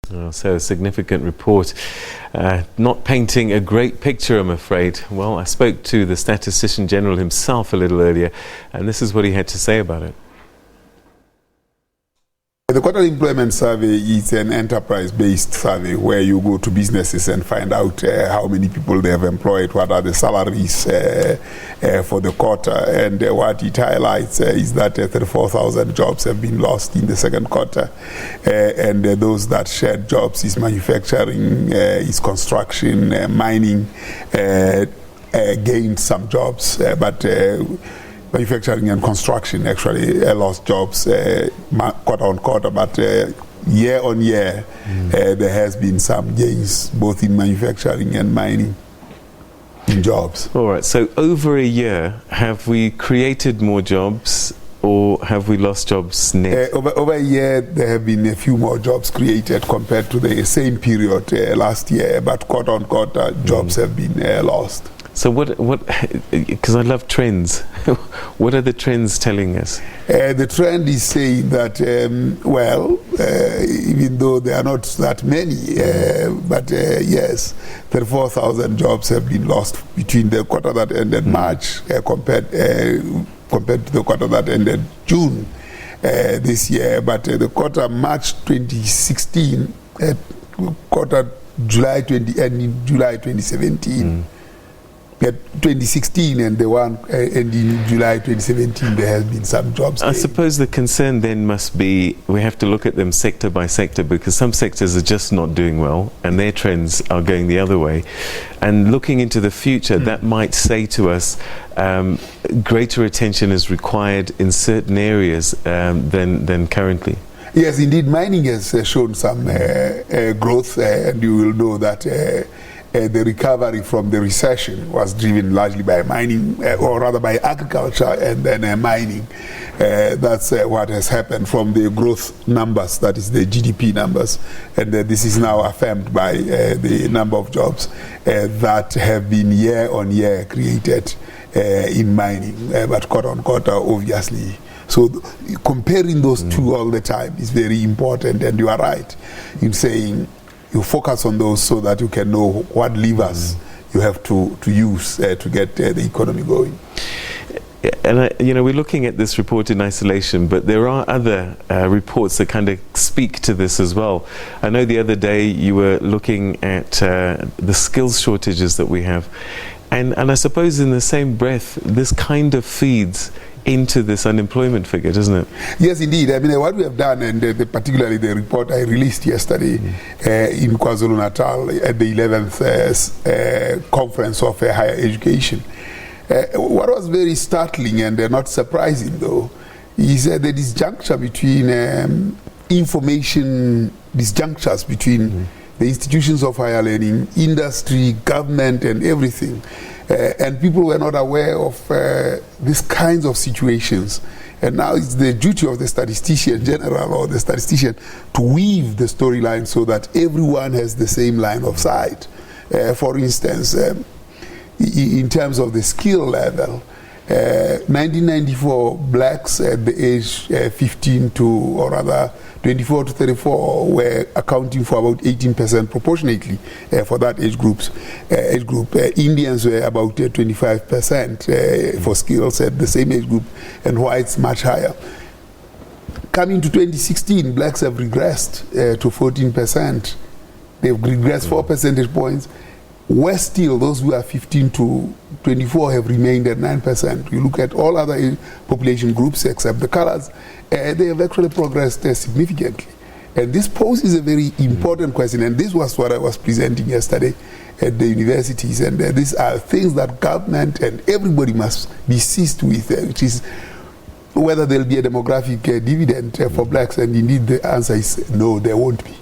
So a significant report, not painting a great picture, I'm afraid. Well, I spoke to the Statistician General himself a little earlier, and this is what he had to say about it. The Quarterly Employment Survey is an enterprise-based survey where you go to businesses and find out how many people they have employed, what are the salaries for the quarter, and what it highlights is that 34,000 jobs have been lost in the second quarter, and those that shared jobs is manufacturing, is construction, mining, gained some jobs, but manufacturing and construction actually lost jobs quarter on quarter, but year on year there has been some gains both in manufacturing and mining in jobs. All right, so over a year, have we created more jobs or have we lost jobs net? Over a year there have been a few more jobs created compared to the same period last year, but quarter on quarter jobs have been lost. So because I love trends, what are the trends telling us? The trend is saying that, even though there are not that many, but yes, 34,000 jobs have been lost between the quarter that ended March compared to the quarter that ended June this year. But the quarter March 2016, quarter July 2017, 2016 and the one ending July 2017, there has been some jobs. I suppose the concern then must be we have to look at them sector by sector, because some sectors are just not doing well and their trends are going the other way. And looking into the future, that might say to us greater attention is required in certain areas than currently. Yes, indeed, mining has shown some growth, and you will know that the recovery from the recession was driven largely by mining, or rather by agriculture and then mining. That's what has happened from the growth numbers, that is the GDP numbers, and this is now affirmed by the number of jobs that have been year on year created in mining, but quarter on quarter obviously. So comparing those two all the time is very important, and you are right in saying you focus on those so that you can know what levers you have to use to get the economy going. And we're looking at this report in isolation, but there are other reports that kind of speak to this as well. I know the other day you were looking at the skills shortages that we have, and I suppose in the same breath this kind of feeds into this unemployment figure, doesn't it? Yes, indeed. I mean, what we have done, and particularly the report I released yesterday in KwaZulu-Natal at the 11th Conference of Higher Education, what was very startling and not surprising, though, is the disjuncture between disjunctures between the institutions of higher learning, industry, government, and everything. And people were not aware of these kinds of situations. And now it's the duty of the statistician general or the statistician to weave the storyline so that everyone has the same line of sight. For instance, in terms of the skill level, 1994 blacks at the age 15 to, or rather 24 to 34 were accounting for about 18% proportionately for that age group. Indians were about 25% for skills at the same age group, and whites much higher. Coming to 2016, blacks have regressed to 14%. They've regressed 4 percentage points. Where still, those who are 15 to 24 have remained at 9%. You look at all other population groups except the colors, they have actually progressed significantly. And this poses a very important question, and this was what I was presenting yesterday at the universities, and these are things that government and everybody must be seized with, which is whether there will be a demographic dividend for blacks, and indeed the answer is no, there won't be.